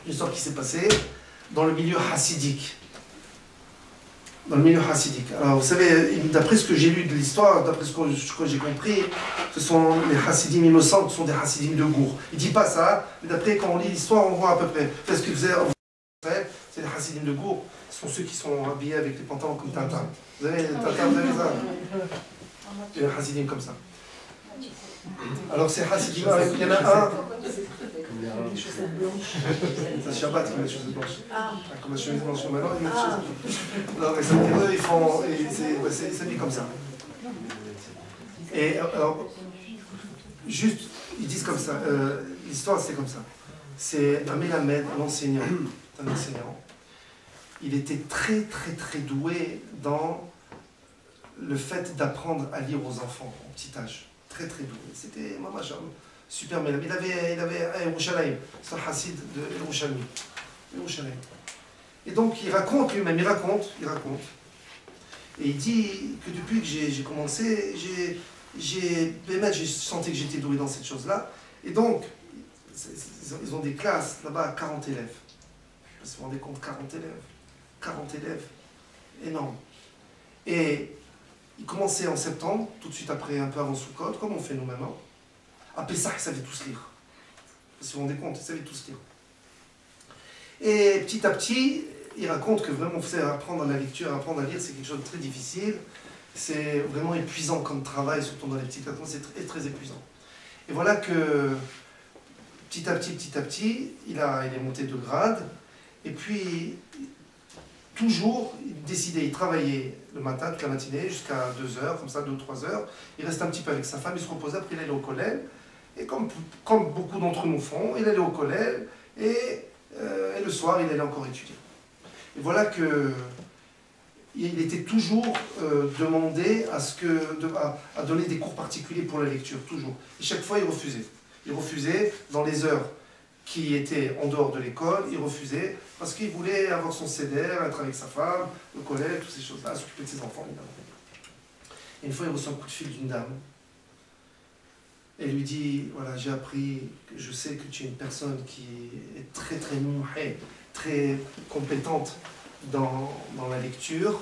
Une histoire qui s'est passée dans le milieu hassidique. Dans le milieu hassidique. Alors vous savez, d'après ce que j'ai lu de l'histoire, d'après ce que j'ai compris, ce sont les hassidim, il me semble, ce sont des hassidim de Gour. Il ne dit pas ça, mais d'après quand on lit l'histoire, on voit à peu près. Parce que vous savez, c'est les hassidim de Gour. Ce sont ceux qui sont habillés avec les pantalons comme Tintin. Vous avez Tintin, vous avez ça? Il y a des hassidim comme ça. Alors ces hassidim, il y en a un. C'est Shabbat qui met les choses blanches. Comme la chemise blanche maintenant, ils mettent les choses blanches. Alors, eux, ils font. C'est mis comme ça. Et alors, juste, ils disent comme ça. L'histoire, c'est comme ça. C'est un Mélamed, un enseignant. Il était très, très, très doué dans le fait d'apprendre à lire aux enfants au petit âge. Très, très doué. C'était Mamacham. Super, mais il avait un Yerushalayim, c'est un hassid de Yerushalayim. Et donc il raconte lui-même, il raconte. Et il dit que depuis que j'ai commencé, j'ai senti que j'étais doué dans cette chose-là. Et donc, ils ont des classes là-bas, 40 élèves. Vous vous rendez compte, 40 élèves. 40 élèves, énorme. Et il commençait en septembre, tout de suite après, un peu avant Sukkot, comme on fait nous maintenant. À Pessah, ils savaient tous lire. Si vous vous rendez compte, ils savaient tous lire. Et petit à petit, il raconte que vraiment, apprendre la lecture, apprendre à lire, c'est quelque chose de très difficile. C'est vraiment épuisant comme travail, surtout dans les petits cantons, c'est très, très épuisant. Et voilà que, petit à petit, il est monté de grade. Et puis, toujours, il décidait, il travaillait le matin, toute la matinée, jusqu'à 2h, comme ça, 2 ou 3h. Il restait un petit peu avec sa femme, il se reposait, après il allait au collège. Et comme beaucoup d'entre nous font, il allait au collège et le soir, il allait encore étudier. Et voilà que il était toujours demandé à donner des cours particuliers pour la lecture, toujours. Et chaque fois, il refusait. Il refusait dans les heures qui étaient en dehors de l'école, il refusait parce qu'il voulait avoir son CDR, être avec sa femme, le collège, toutes ces choses-là, s'occuper de ses enfants, évidemment. Et une fois, il reçoit un coup de fil d'une dame. Elle lui dit, voilà, j'ai appris, je sais que tu es une personne qui est très, très mouhée, très compétente dans la lecture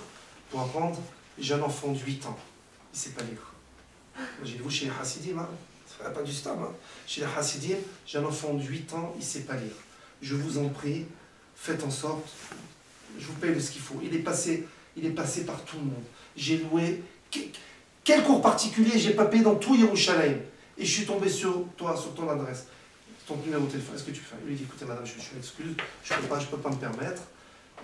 pour apprendre. J'ai un enfant de 8 ans, il ne sait pas lire. J'ai vu chez les Hassidim, pas du stam, chez les Hassidim, j'ai un enfant de 8 ans, il ne sait pas lire. Je vous en prie, faites en sorte, je vous paye ce qu'il faut. Il est passé par tout le monde. J'ai loué, quel cours particulier j'ai pas payé dans tout Yerushalayim. Et je suis tombé sur toi, sur ton adresse, ton numéro de téléphone. Est-ce que tu fais? Il lui dit, écoutez madame, je m'excuse, je peux pas me permettre.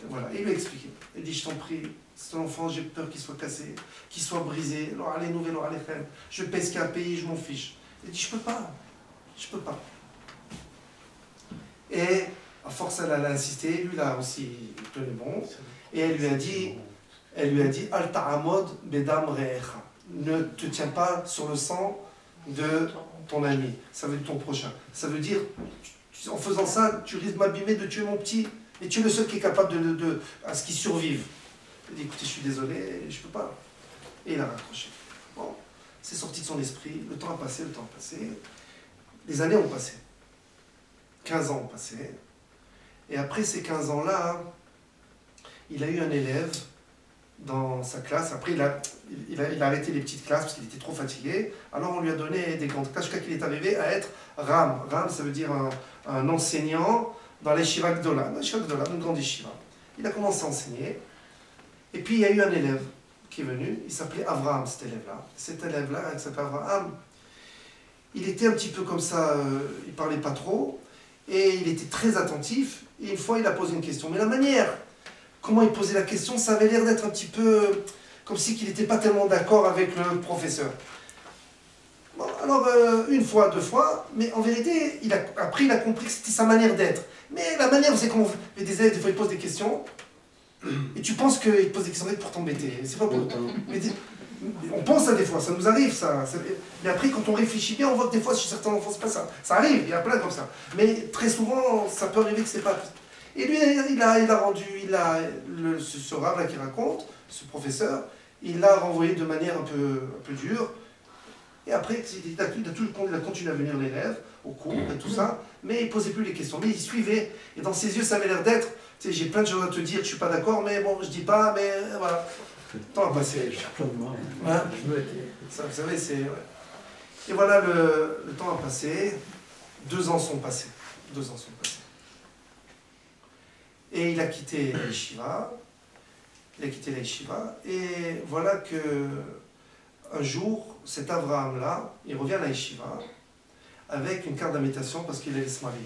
Voilà. Et il lui a expliqué. Il dit, je t'en prie, c'est un enfant, j'ai peur qu'il soit cassé, qu'il soit brisé. Alors allez, nouvelles, alors allez, frère. Je paie ce qu'il a payé, je m'en fiche. Il dit, je peux pas. Et à force, elle a insisté, lui là aussi, il tenait bon. Et elle lui a dit, Al ta'amod bedam re'echa. Ne te tiens pas sur le sang de ton ami, ça veut dire ton prochain. Ça veut dire, en faisant ça, tu risques de m'abîmer, de tuer mon petit, et tu es le seul qui est capable à ce qu'il survive. Il dit, écoutez, je suis désolé, je ne peux pas. Et il a raccroché. Bon, c'est sorti de son esprit, le temps a passé, les années ont passé. 15 ans ont passé. Et après ces 15 ans-là, il a eu un élève dans sa classe. Après, il a arrêté les petites classes parce qu'il était trop fatigué. Alors, on lui a donné des grandes classes jusqu'à qu'il est arrivé à être Ram. Ram, ça veut dire un enseignant dans l'Yeshiva Gdola. Une grande Yeshiva. Il a commencé à enseigner. Et puis, il y a eu un élève qui est venu. Il s'appelait Avraham, cet élève-là. Cet élève-là, il s'appelait Avraham. Il était un petit peu comme ça, il ne parlait pas trop. Et il était très attentif. Et une fois, il a posé une question. Mais la manière comment il posait la question, ça avait l'air d'être un petit peu comme si qu'il n'était pas tellement d'accord avec le professeur. Bon, alors, une fois, 2 fois, mais en vérité, après, il a compris que c'était sa manière d'être. Mais la manière, c'est qu'on fait des élèves, des fois, ils posent des questions, et tu penses qu'ils posent des questions pour t'embêter. C'est pas pour... On pense à des fois, ça nous arrive, ça. Mais après, quand on réfléchit bien, on voit que des fois, chez certains enfants, c'est pas ça. Ça arrive, il y a plein comme ça. Mais très souvent, ça peut arriver que c'est pas... Et lui, ce rave là qui raconte, ce professeur, il l'a renvoyé de manière un peu dure. Et après, il a continué à venir l'élève. au cours et tout ça, mais il ne posait plus les questions, mais il suivait, et dans ses yeux, ça avait l'air d'être, tu sais, j'ai plein de choses à te dire, je ne suis pas d'accord, mais bon, je ne dis pas, mais voilà. Le temps a passé. Hein? Ça, vous savez, c'est... Ouais. Et voilà, le temps a passé, 2 ans sont passés. 2 ans sont passés. Et il a quitté la yeshiva. Et voilà que un jour, cet Abraham-là, il revient à la yeshiva avec une carte d'invitation parce qu'il allait se marier.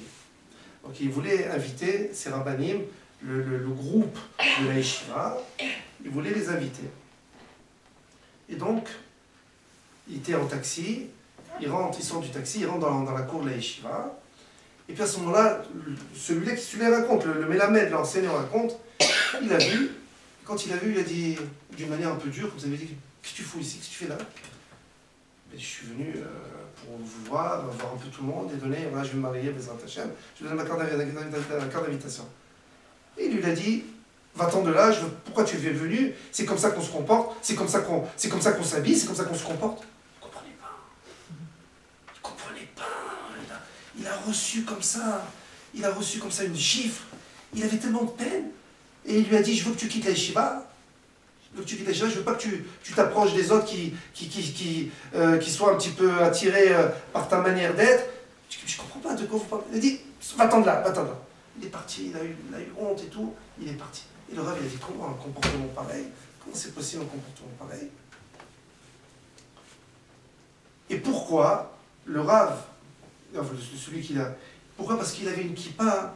Donc il voulait inviter ses rabbanim, le groupe de la yeshiva, il voulait les inviter. Et donc, il était en taxi, il sort du taxi, il rentre dans la cour de la yeshiva. Et puis à ce moment-là, celui-là qui se raconte, le Mélamed, l'enseignant raconte, il a vu. Quand il a vu, il a dit d'une manière un peu dure, comme vous avez dit, qu'est-ce que tu fous ici, qu'est-ce que tu fais là? Je suis venu pour vous voir un peu tout le monde et donner, voilà, je vais me marier, Bezrat Hashem, je vais donner ma carte d'invitation. Et il lui a dit, va-t'en de là, pourquoi tu es venu? C'est comme ça qu'on se comporte, c'est comme ça qu'on s'habille, c'est comme ça qu'on se comporte. Il ne comprenait pas. Il a reçu comme ça une gifle. Il avait tellement de peine. Et il lui a dit, je veux que tu quittes la yeshiva. Je veux pas que tu t'approches des autres qui soient un petit peu attirés par ta manière d'être. Je ne comprends pas de quoi vous parlez. Il a dit, va-t'en de là. Il est parti, il a eu honte et tout, il est parti. Et le Rav, il a dit, comment un comportement pareil? Comment c'est possible un comportement pareil? Et pourquoi le Rav, celui qu'il a, pourquoi? Parce qu'il avait une kippa.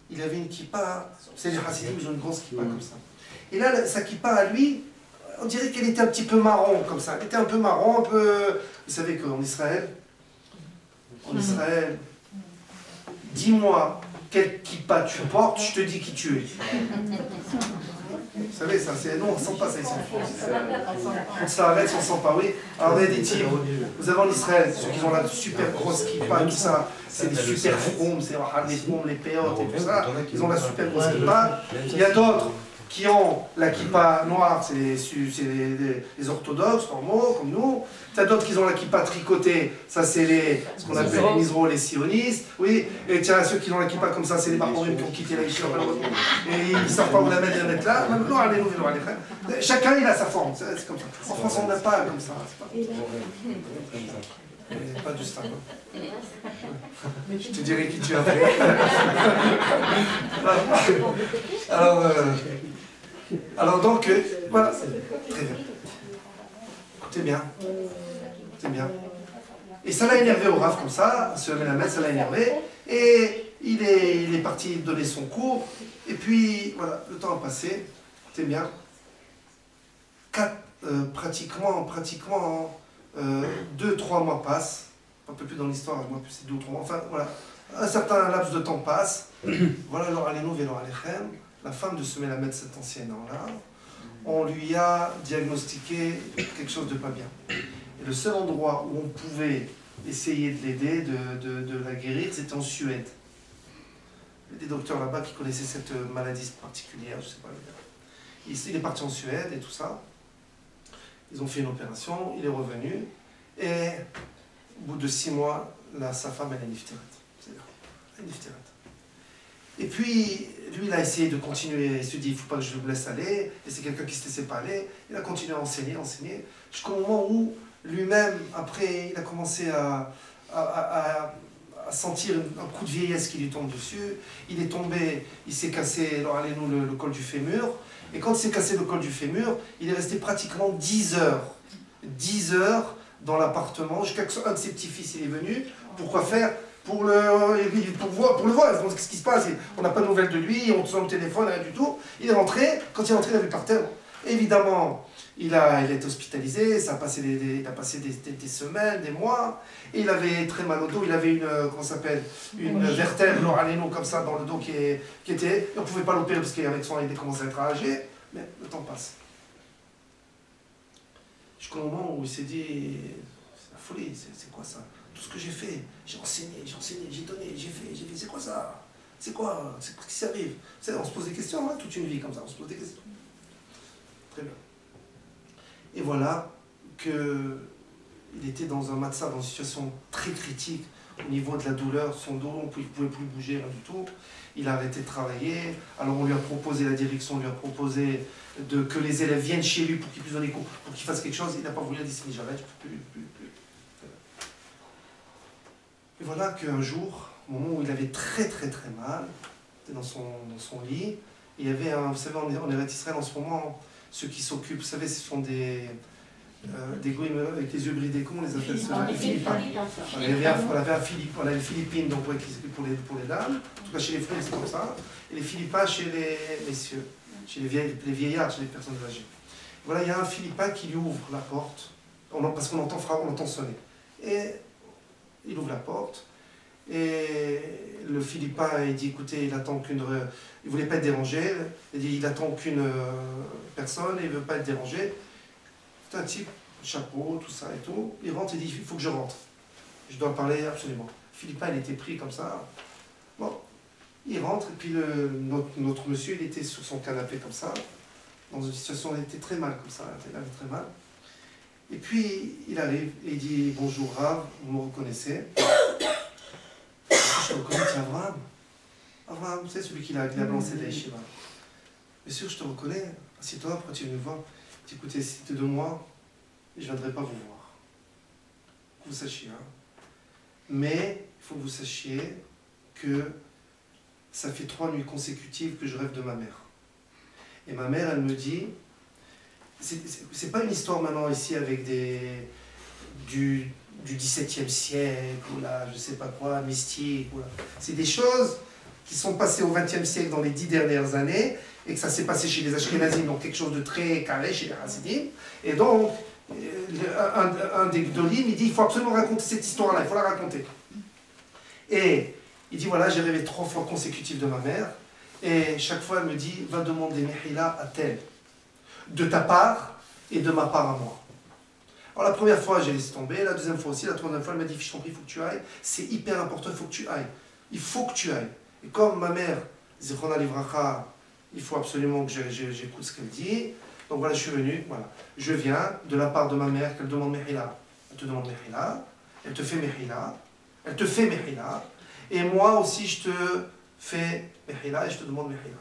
Il avait une kippa, vous savez, les Hasidim, ils ont une grosse kippa comme ça. Et là, sa kippa à lui, on dirait qu'elle était un petit peu marron, comme ça. Elle était un peu marron, un peu... Vous savez qu'en Israël, dis-moi quelle kippa tu portes, je te dis qui tu es. Vous savez, ça, c'est... Non, on ne sent pas ça ici en France. On s'arrête, on ne sent pas, oui. Alors, regardez des types, vous avez en Israël, ceux qui ont la super grosse kippa, tout ça, c'est des super fromes, c'est les fromes, les péotes et tout ça, ils ont la super grosse kippa. Il y a d'autres qui ont la kippa noire, c'est les orthodoxes, normaux, comme nous. Il y a d'autres qui ont la kippa tricotée, ça c'est ce qu'on appelle les misros, les sionistes. Oui, et tiens, ceux qui ont la kippa comme ça, c'est les marmorim qui ont quitté la yeshiva malheureusement. Et ils ne savent pas où la mettre, ils la mettent là. Chacun il a sa forme, c'est comme ça. En France on n'a pas comme ça. Pas du style. Je te dirai qui tu es après. Alors donc, voilà, très bien. Écoutez bien. Et ça l'a énervé au Rav comme ça, ce Mélamed, ça l'a énervé. Et il est parti donner son cours. Et puis, voilà, le temps a passé. Écoutez bien. Pratiquement 2-3 mois passent. Un peu plus dans l'histoire, moi plus c'est 2 ou 3 mois. Enfin, voilà. Un certain laps de temps passe. Voilà, alors allez-nous, vélo alechem. La femme de ce Mélamed, cet ancien-là, on lui a diagnostiqué quelque chose de pas bien. Et le seul endroit où on pouvait essayer de l'aider, de la guérir, c'était en Suède. Il y a des docteurs là-bas qui connaissaient cette maladie particulière, je ne sais pas. Il est parti en Suède et tout ça. Ils ont fait une opération, il est revenu. Et au bout de 6 mois, sa femme, elle est niftéret. Elle est niftéret. Et puis, lui, il a essayé de continuer. Il se dit, il ne faut pas que je le laisse aller. Et c'est quelqu'un qui ne se laissait pas aller. Il a continué à enseigner, jusqu'au moment où, lui-même, après, il a commencé à sentir un coup de vieillesse qui lui tombe dessus. Il est tombé, il s'est cassé, alors allez-nous, le col du fémur. Et quand il s'est cassé le col du fémur, il est resté pratiquement 10 heures. 10 heures dans l'appartement, jusqu'à un de ses petits-fils, il est venu. Pourquoi faire? Pour le voir, qu'est-ce qui se passe? On n'a pas de nouvelles de lui, on sonne le téléphone, rien du tout. Il est rentré, quand il est rentré, il a vu par terre. Évidemment, il a été hospitalisé, il a passé des semaines, des mois, et il avait très mal au dos, il avait une vertèbre, l'oraléno comme ça dans le dos qui était, on ne pouvait pas l'opérer parce qu'avec son il commençait à être âgé, mais le temps passe. Jusqu'au moment où il s'est dit, c'est la folie, c'est quoi ça? Tout ce que j'ai fait, j'ai enseigné, j'ai donné, j'ai fait, c'est quoi ça? C'est quoi? C'est ce qui s'arrive? On se pose des questions, hein, toute une vie comme ça, on se pose des questions. Très bien. Et voilà qu'il était dans un matzah, dans une situation très critique, au niveau de la douleur, son dos, on ne pouvait plus bouger, rien du tout. Il a arrêté de travailler. Alors on lui a proposé, la direction lui a proposé que les élèves viennent chez lui pour qu'il puisse donner cours, pour qu'il fasse quelque chose. Il n'a pas voulu, il a dit si j'arrête, je ne peux plus. Et voilà qu'un jour, au moment où il avait très mal, il était dans son lit, il y avait vous savez, en Eretz Israël en ce moment, ceux qui s'occupent, vous savez, ce sont des goïms avec les yeux bridés, comment on les appelle ceux-là? Les Philippins. On avait les Philippines, donc, ouais, qui s'occupent pour les dames, en tout cas chez les femmes c'est comme ça, et les Philippins chez les messieurs, chez les vieillards, chez les personnes âgées. Voilà, il y a un Philippin qui lui ouvre la porte, parce qu'on entend sonner. Et il ouvre la porte, et le Philippin, il dit, écoutez, il attend qu'une... Il ne voulait pas être dérangé, il dit, il attend qu'une personne, et il ne veut pas être dérangé. C'est un type, chapeau, tout ça et tout. Il rentre, il dit, il faut que je rentre. Je dois parler absolument. Philippin, il était pris comme ça. Bon, il rentre, et puis notre monsieur, il était sur son canapé comme ça, dans une situation, il était très mal comme ça, il avait très mal. Et puis, il arrive et il dit, bonjour Rav, vous me reconnaissez? Je te reconnais, c'est Abraham. Abraham, c'est celui qui a lancé de la yeshiva. Bien sûr, je te reconnais. Assieds-toi, pourquoi tu es venu me voir? Il dit, écoutez, si c'était de moi, je ne viendrai pas vous voir. Que vous sachiez. Hein. Mais il faut que vous sachiez que ça fait 3 nuits consécutives que je rêve de ma mère. Et ma mère, elle me dit, c'est pas une histoire maintenant ici avec du XVIIe siècle, ou là, je sais pas quoi, mystique. C'est des choses qui sont passées au XXe siècle dans les 10 dernières années, et que ça s'est passé chez les Ashkénazim, donc quelque chose de très carré chez les Hasidim. Et donc, un des Gdolim, il dit, il faut absolument raconter cette histoire-là, il faut la raconter. Et il dit, voilà, j'ai rêvé 3 fois consécutives de ma mère, et chaque fois elle me dit, va demander Mehila à tel, de ta part et de ma part à moi. Alors la première fois, j'ai laissé tomber, la deuxième fois aussi, la troisième fois, elle m'a dit, je t'en prie, il faut que tu ailles, c'est hyper important, il faut que tu ailles. Il faut que tu ailles. Et comme ma mère, Zichrona Livracha, il faut absolument que j'écoute ce qu'elle dit. Donc voilà, je suis venu, voilà. Je viens de la part de ma mère, qu'elle demande Mehila. Elle te demande Mehila, elle te fait Mehila, elle te fait Mehila, et moi aussi je te fais Mehila et je te demande Mehila.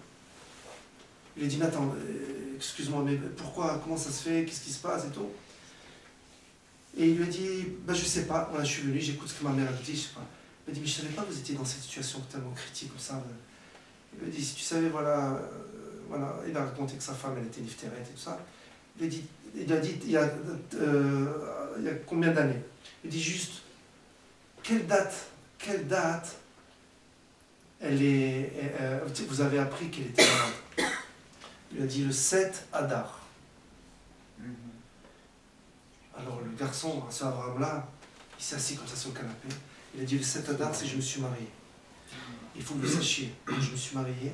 Il lui dit, Nathan, excuse-moi, mais pourquoi, comment ça se fait, qu'est-ce qui se passe et tout. Et il lui a dit, ben, je sais pas, voilà, je suis venu, j'écoute ce que ma mère a dit, je sais pas. Il m'a dit, mais je savais pas que vous étiez dans cette situation tellement critique comme ça. Il m'a dit, si tu savais, voilà, il a raconté que sa femme, elle était diphtéret et tout ça. Il a dit, il y a combien d'années? Il dit juste, quelle date vous avez appris qu'elle était malade? Il a dit le 7 Adar. Alors le garçon, ce Abraham-là, il s'est assis comme ça sur le canapé. Il a dit le 7 Adar, c'est je me suis marié. Il faut que vous sachiez, quand je me suis marié,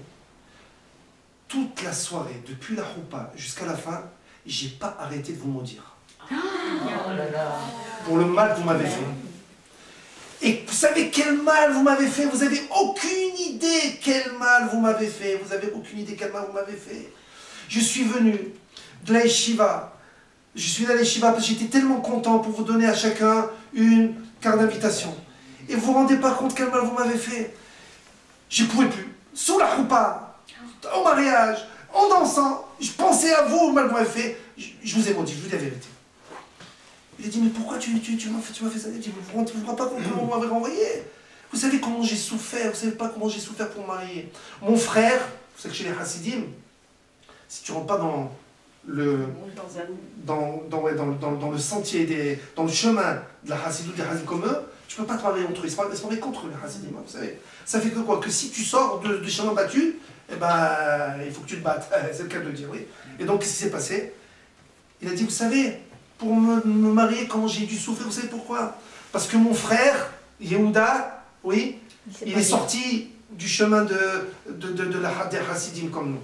toute la soirée, depuis la roupa jusqu'à la fin, j'ai pas arrêté de vous maudire. Pour le mal que vous m'avez fait. Et vous savez quel mal vous m'avez fait? Vous n'avez aucune idée quel mal vous m'avez fait. Vous n'avez aucune idée quel mal vous m'avez fait. Je suis venu de la yeshiva. Je suis allé à la yeshiva parce que j'étais tellement content pour vous donner à chacun une carte d'invitation. Et vous vous rendez pas compte quel mal vous m'avez fait. Je ne pouvais plus. Sous la choupa, au mariage, en dansant, je pensais à vous, le mal que vous m'avez fait. Je vous ai maudit, je vous dis la vérité. Il a dit, mais pourquoi tu m'as fait ça? Il dit, vous ne vous rendez pas compte comment vous m'avez renvoyé? Vous savez comment j'ai souffert, vous savez pas comment j'ai souffert pour me marier. Mon frère, vous savez que chez les Hasidim, si tu ne rentres pas dans le sentier, dans le chemin de la Hasidou, des Hasidim comme eux, tu ne peux pas te marier entre eux, ils se marier contre eux, les Hasidim, vous savez. Ça fait que quoi? Que si tu sors du chemin battu, eh ben, il faut que tu te battes, c'est le cas de le dire, oui. Et donc, qu'est-ce qui s'est passé? Il a dit, vous savez, pour me marier, comment j'ai dû souffrir, vous savez pourquoi? Parce que mon frère, Yehuda, oui, il est sorti du chemin des Hasidim comme nous.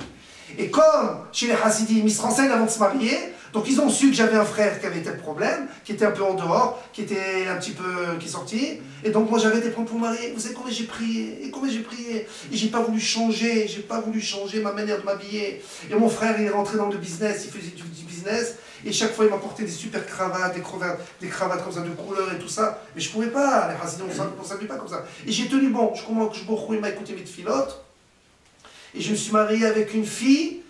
Et comme chez les Hasidim, ils se renseignent avant de se marier, donc ils ont su que j'avais un frère qui avait tel problème, qui était un peu en dehors, qui était un petit peu, qui est sorti, et donc moi j'avais des problèmes pour me marier. Vous savez combien j'ai prié, et j'ai pas voulu changer ma manière de m'habiller. Et mon frère il est rentré dans le business, il faisait du business, Et chaque fois, il m'apportait des super cravates, des cravates comme ça de couleur et tout ça. Mais je ne pouvais pas, les Hasidim, on ne s'habille pas comme ça. Et j'ai tenu bon. Je commence, il m'a écouté mes filotes. Et je me suis marié avec une fille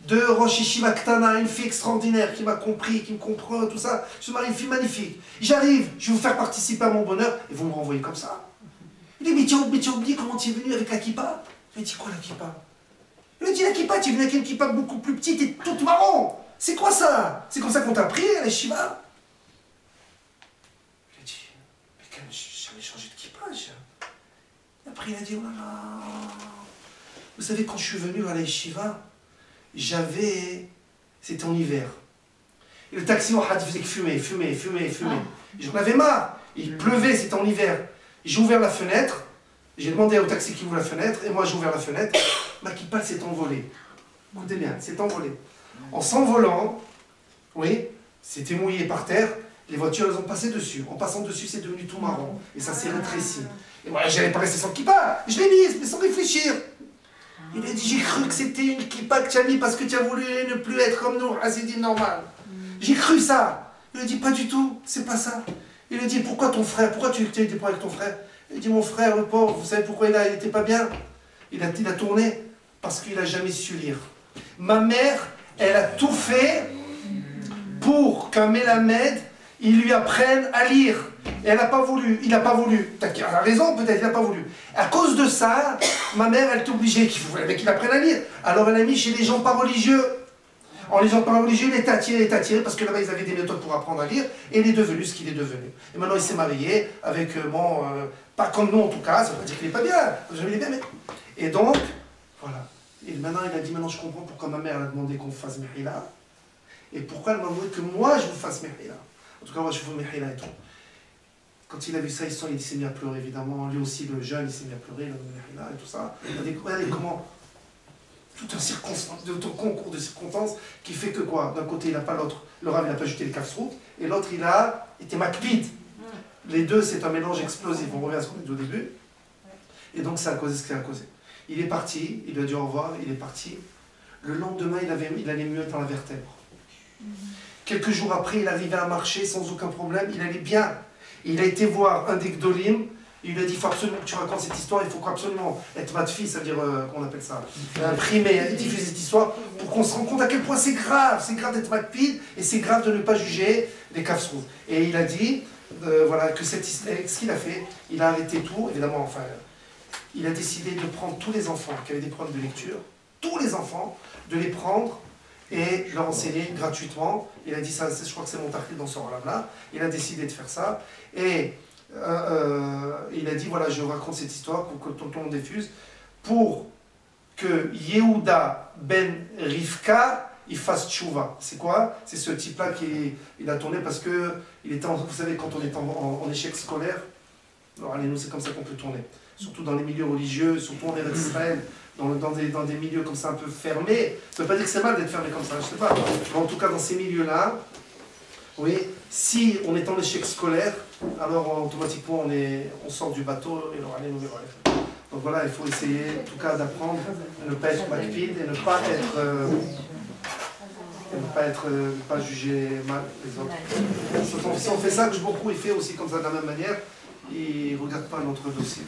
de Rosh Yeshiva Ktana, une fille extraordinaire qui m'a compris, qui me comprend, tout ça. Je suis marié, une fille magnifique. J'arrive, je vais vous faire participer à mon bonheur et vous me renvoyez comme ça. Il dit, mais tu as oublié comment tu es venu avec la kippa? Je lui ai dit, quoi la kippa? Il lui a dit, la kippa, tu es venu avec une kippa beaucoup plus petite et toute marron. C'est quoi ça? C'est comme ça qu'on t'a pris à la yeshiva? Je lui ai dit, mais quand même, j'avais changé de kippa. Et après, il a dit, oh là là. Vous savez, quand je suis venu à la yeshiva, c'était en hiver. Et le taxi au had faisait que fumer. J'en avais marre. Il pleuvait, c'était en hiver. J'ai ouvert la fenêtre. J'ai demandé au taxi qui ouvre la fenêtre. Et moi, j'ai ouvert la fenêtre. Ma kippa s'est envolée. Écoutez bien, s'est envolée. En s'envolant, oui, c'était mouillé par terre. Les voitures, elles ont passé dessus. En passant dessus, c'est devenu tout marron. Et ça s'est rétréci. Et moi, j'allais pas rester sans kippa. Je l'ai mise, mais sans réfléchir. Il a dit, j'ai cru que c'était une kippa que tu as mis parce que tu as voulu ne plus être comme nous, Hasidim normal. J'ai cru ça. Il a dit, pas du tout, c'est pas ça. Il a dit, pourquoi ton frère, pourquoi tu étais pas avec ton frère? Il a dit, mon frère, le pauvre, vous savez pourquoi il était pas bien? Il a tourné parce qu'il n'a jamais su lire. Ma mère, elle a tout fait pour qu'un Mélamed, il lui apprenne à lire. Et elle n'a pas voulu, il n'a pas voulu. Elle a raison peut-être, il n'a pas voulu. À cause de ça, ma mère, elle t'obligeait qu'il apprenne à lire. Alors elle a mis chez les gens pas religieux. En les gens pas religieux, il est attiré, parce que là-bas ils avaient des méthodes pour apprendre à lire, et il est devenu ce qu'il est devenu. Et maintenant il s'est marié avec, pas comme nous en tout cas, ça veut pas dire qu'il n'est pas bien, jamais il est bien, mais... Et donc, voilà. Et maintenant il a dit, maintenant je comprends pourquoi ma mère a demandé qu'on fasse Mehila, et pourquoi elle m'a demandé que moi je vous fasse Mehila. En tout cas, moi je vous Mehila et tout. Quand il a vu ça, il s'est mis à pleurer, évidemment. Lui aussi, le jeune, il s'est mis à pleurer, il a et tout ça. Regardez comment... Tout un concours de circonstances qui fait que quoi? D'un côté, il n'a pas l'autre. Le Rav, il n'a pas jeté le kafsrout. Et l'autre, il a été makpid. Les deux, c'est un mélange explosif. On revient à ce qu'on a dit au début. Et donc, ça a causé ce qui a causé. Il est parti, il a dit au revoir, il est parti. Le lendemain, il allait mieux dans la vertèbre. Quelques jours après, il arrivait à marcher sans aucun problème. Il allait bien. Il a été voir un des Gdolim. Il lui a dit, il faut absolument que tu racontes cette histoire, il faut absolument être matfi, ça veut dire, qu'on appelle ça, imprimer, diffuser cette histoire, pour qu'on se rende compte à quel point c'est grave d'être matpid, et c'est grave de ne pas juger les kafsrouf. Et il a dit, voilà, que cette histoire, ce qu'il a fait, il a arrêté tout, évidemment, enfin, il a décidé de prendre tous les enfants qui avaient des problèmes de lecture, tous les enfants, de les prendre et leur enseigner gratuitement. Il a dit ça, je crois que c'est mon tarif dans ce rôle-là, il a décidé de faire ça, et... il a dit, voilà, je raconte cette histoire pour que tout le monde diffuse, pour que Yehuda ben Rivka, il fasse tchouva. C'est quoi? C'est ce type-là qui il a tourné parce que, il était vous savez, quand on est en échec scolaire, alors allez, nous c'est comme ça qu'on peut tourner. Surtout dans les milieux religieux, surtout en Eretz Israël, dans des milieux comme ça un peu fermés. Ça ne veut pas dire que c'est mal d'être fermé comme ça, je ne sais pas. Mais en tout cas, dans ces milieux-là, oui, si on est en échec scolaire, alors automatiquement on sort du bateau et alors allez nous verrons. Donc voilà, il faut essayer en tout cas d'apprendre à ne pas être makpid et ne pas juger mal les autres. Si on fait ça, que beaucoup il fait aussi comme ça de la même manière, il ne regarde pas notre dossier.